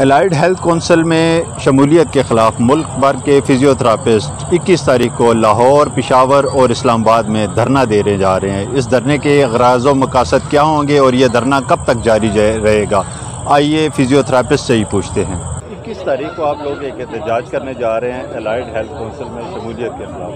Allied health council में शमूलियत के ख़िलाफ़ मुल्क भर के फ़िज़ियोथेरापिस्ट 21 तारीख को लाहौर, पेशावर और इस्लामाबाद में धरना देने जा रहे हैं। इस धरने के ग़राज़ व मकासद क्या होंगे और ये धरना कब तक जारी रहेगा, आइए फ़िज़ियोथेरापिस्ट से ही पूछते हैं। 21 तारीख को आप लोग एक एहतजाज करने जा रहे हैं एलाइड हेल्थ कौंसिल में शमूलियत के खिलाफ,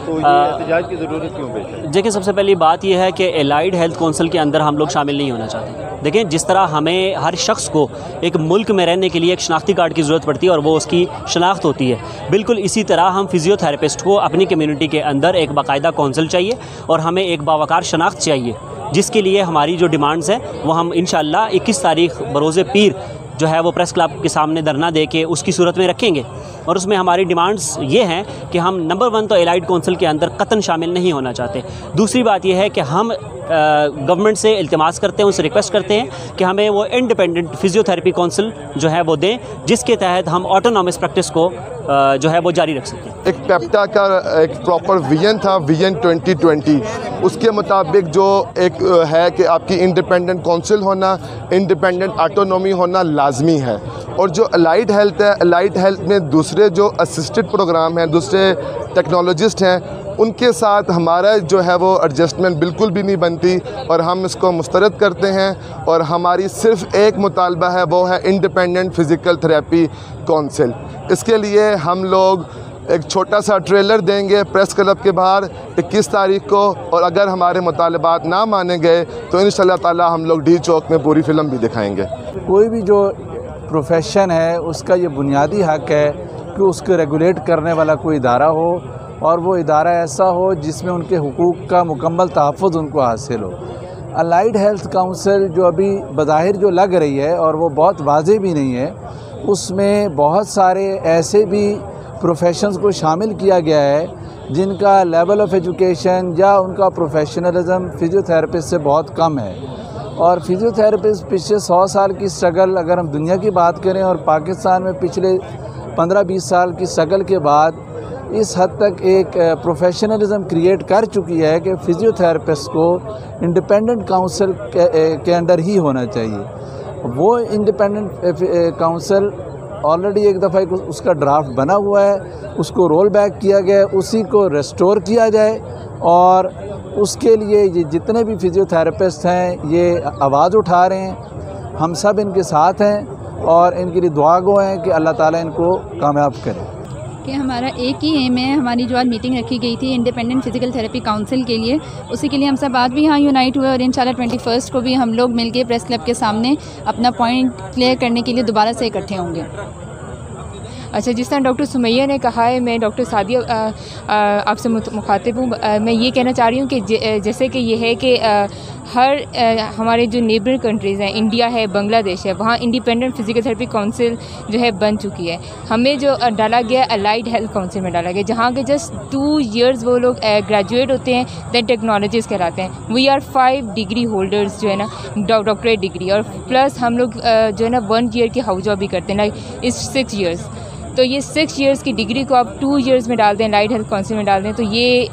तो ये एहतजाज की ज़रूरत क्यों पेश है? देखिए, सबसे पहली बात यह है कि एलाइड हेल्थ कौंसिल के अंदर हम लोग शामिल नहीं होना चाहते। देखें, जिस तरह हमें हर शख्स को एक मुल्क में रहने के लिए एक शनाख्ती कार्ड की ज़रूरत पड़ती है और वो उसकी शनाख्त होती है, बिल्कुल इसी तरह हम फ़िज़ियोथेरेपिस्ट को अपनी कम्यूनिटी के अंदर एक बाकायदा कौंसिल चाहिए और हमें एक बावकार शनाख्त चाहिए, जिसके लिए हमारी जो डिमांड्स हैं वो हम इंशाअल्लाह 21 तारीख बरोज़े पीर जो है वो प्रेस क्लब के सामने धरना दे के उसकी सूरत में रखेंगे। और उसमें हमारी डिमांड्स ये हैं कि हम नंबर 1 तो एलाइड कौंसिल के अंदर कतन शामिल नहीं होना चाहते। दूसरी बात यह है कि हम गवर्नमेंट से इल्तिमास करते हैं, उनसे रिक्वेस्ट करते हैं कि हमें वो इंडिपेंडेंट फ़िज़ियोथेरेपी कौंसिल जो है वो दें, जिसके तहत हम ऑटोनॉमस प्रैक्टिस को जो है वो जारी रख सकते हैं। एक पेप्टा का एक प्रॉपर विजन था, विजन 2020, उसके मुताबिक जो एक है कि आपकी इंडिपेंडेंट कौंसिल होना, इंडिपेंडेंट ऑटोनॉमी होना लाजमी है। और जो एलाइड हेल्थ है, एलाइड हेल्थ में दूसरे जो असिस्टेड प्रोग्राम हैं, दूसरे टेक्नोलॉजिस्ट हैं, उनके साथ हमारा जो है वो एडजस्टमेंट बिल्कुल भी नहीं बनती और हम इसको मुस्तरद करते हैं। और हमारी सिर्फ़ एक मुतालबा है, वो है इंडिपेंडेंट फ़िज़िकल थेरेपी कौंसिल। इसके लिए हम लोग एक छोटा सा ट्रेलर देंगे प्रेस क्लब के बाहर 21 तारीख को, और अगर हमारे मुतालबात ना माने गए तो इंशाअल्लाह ताला हम लोग डी चौक में पूरी फ़िल्म भी दिखाएंगे। कोई भी जो प्रोफेशन है उसका ये बुनियादी हक़ है कि उसको रेगुलेट करने वाला कोई इदारा हो, और वो इदारा ऐसा हो जिसमें उनके हुकूक का मुकम्मल तहफ़्फ़ुज़ उनको हासिल हो। एलाइड हेल्थ काउंसिल जो अभी बज़ाहिर जो लग रही है और वो बहुत वाज़ेह भी नहीं है, उसमें बहुत सारे ऐसे भी प्रोफेशंस को शामिल किया गया है जिनका लेवल ऑफ एजुकेशन या उनका प्रोफेशनलिज्म फ़िज़ियोथेरेपिस्ट से बहुत कम है। और फ़िज़ियोथेरेपिस्ट पिछले 100 साल की स्ट्रगल, अगर हम दुनिया की बात करें और पाकिस्तान में पिछले 15-20 साल की स्ट्रगल के बाद इस हद तक एक प्रोफेशनलिज्म क्रिएट कर चुकी है कि फ़िज़ियोथेरेपिस्ट को इंडिपेंडेंट काउंसिल के अंडर ही होना चाहिए। वो इंडिपेंडेंट काउंसिल ऑलरेडी एक दफ़ा उसका ड्राफ्ट बना हुआ है, उसको रोल बैक किया गया, उसी को रेस्टोर किया जाए। और उसके लिए ये जितने भी फ़िज़ियोथेरेपिस्ट हैं ये आवाज़ उठा रहे हैं, हम सब इनके साथ हैं और इनके लिए दुआ गो हैं कि अल्लाह ताला इनको कामयाब करे। कि हमारा एक ही एम है, हमारी जो आज मीटिंग रखी गई थी इंडिपेंडेंट फ़िज़िकल थेरेपी काउंसिल के लिए, उसी के लिए हम सब आज भी यहाँ यूनाइट हुए और इंशाल्लाह 21 को भी हम लोग मिलके प्रेस क्लब के सामने अपना पॉइंट क्लियर करने के लिए दोबारा से इकट्ठे होंगे। अच्छा, जिस तरह डॉक्टर सुमैया ने कहा है, मैं डॉक्टर सादिया आपसे मुखातिब हूँ। मैं ये कहना चाह रही हूँ कि जैसे कि ये है कि हर हमारे जो नेबर कंट्रीज़ हैं, इंडिया है, बांग्लादेश है, वहाँ इंडिपेंडेंट फ़िज़िकल थेरेपी काउंसिल जो है बन चुकी है। हमें जो डाला गया एलाइड हेल्थ काउंसिल में डाला गया, जहाँ के जस्ट 2 ईयर्स वो लोग ग्रेजुएट होते हैं, दैन टेक्नोलॉजीज़ कहलाते हैं। वी आर 5 डिग्री होल्डर्स जो है ना, डॉक्टरेट डिग्री, और प्लस हम लोग जो है ना 1 ईयर की हाउस जॉब भी करते हैं, लाइक इस 6 ईयर्स। तो ये 6 ईयर्स की डिग्री को आप 2 ईयर्स में डाल दें, एलाइड हेल्थ काउंसिल में डाल दें, तो ये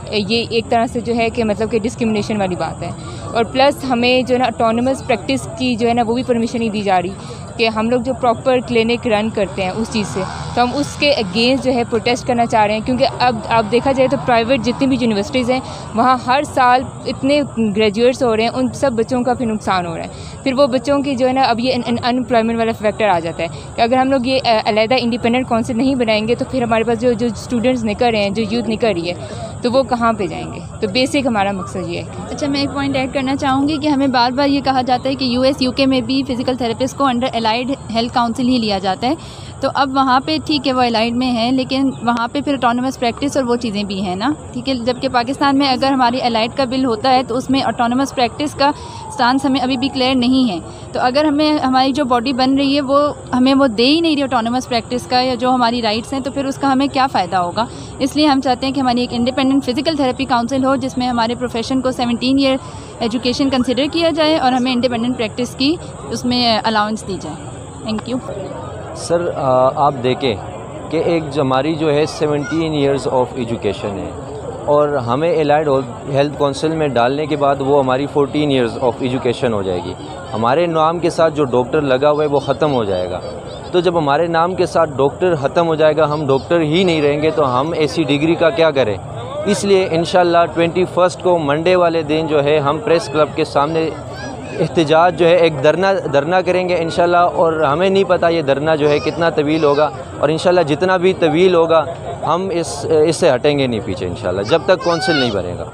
एक तरह से जो है कि मतलब कि डिस्क्रिमिनेशन वाली बात है। और प्लस हमें जो है ना ऑटोनमस प्रैक्टिस की जो है ना वो भी परमिशन नहीं दी जा रही कि हम लोग जो प्रॉपर क्लिनिक रन करते हैं उस चीज़ से, तो हम उसके अगेंस्ट जो है प्रोटेस्ट करना चाह रहे हैं। क्योंकि अब देखा जाए तो प्राइवेट जितनी भी यूनिवर्सिटीज़ हैं वहाँ हर साल इतने ग्रेजुएट्स हो रहे हैं, उन सब बच्चों का फिर नुकसान हो रहा है। फिर वो बच्चों की जो है ना अब ये अनएम्प्लॉयमेंट वाला फैक्टर आ जाता है कि अगर हम लोग ये अलहदा इंडिपेंडेंट काउंसिल नहीं बनाएंगे तो फिर हमारे पास जो स्टूडेंट्स निकल रहे हैं, जो यूथ निकल रही है, तो वो कहाँ पे जाएंगे। तो बेसिक हमारा मकसद ये है। अच्छा, मैं एक पॉइंट ऐड करना चाहूँगी कि हमें बार बार ये कहा जाता है कि US UK में भी फ़िज़िकल थेरेपिस्ट को अंडर एलाइड हेल्थ काउंसिल ही लिया जाता है। तो अब वहाँ पे ठीक है वो एलाइड में है, लेकिन वहाँ पे फिर ऑटोनमस प्रैक्टिस और वो चीज़ें भी हैं ना, ठीक है। जबकि पाकिस्तान में अगर हमारी एलाइड का बिल होता है तो उसमें ऑटोनमस प्रैक्टिस का स्टांस हमें अभी भी क्लियर नहीं है। तो अगर हमें हमारी जो बॉडी बन रही है वो हमें वो दे ही नहीं रही ऑटोनमस प्रैक्टिस का, या जो हमारी राइट्स हैं, तो फिर उसका हमें क्या फ़ायदा होगा। इसलिए हम चाहते हैं कि हमारी एक इंडिपेंडेंट फ़िज़िकल थेरेपी काउंसिल हो जिसमें हमारे प्रोफेशन को 17 ईयर एजुकेशन कंसिडर किया जाए और हमें इंडिपेंडेंट प्रैक्टिस की उसमें अलाउंस दी जाए। Thank you sir. आप देखें कि एक हमारी जो है 17 ईयर्स ऑफ एजुकेशन है और हमें एलाइड हेल्थ काउंसिल में डालने के बाद वो हमारी 14 ईयर्स ऑफ एजुकेशन हो जाएगी। हमारे नाम के साथ जो डॉक्टर लगा हुआ है वो ख़त्म हो जाएगा। तो जब हमारे नाम के साथ डॉक्टर ख़त्म हो जाएगा, हम डॉक्टर ही नहीं रहेंगे, तो हम ऐसी डिग्री का क्या करें। इसलिए इंशाल्लाह 21 को मंडे वाले दिन जो है हम प्रेस क्लब के सामने एहतजाज जो है एक धरना करेंगे इंशाल्लाह। और हमें नहीं पता ये धरना जो है कितना तवील होगा, और इंशाल्लाह जितना भी तवील होगा हम इससे हटेंगे नहीं पीछे इंशाल्लाह, जब तक कौंसिल नहीं बनेगा।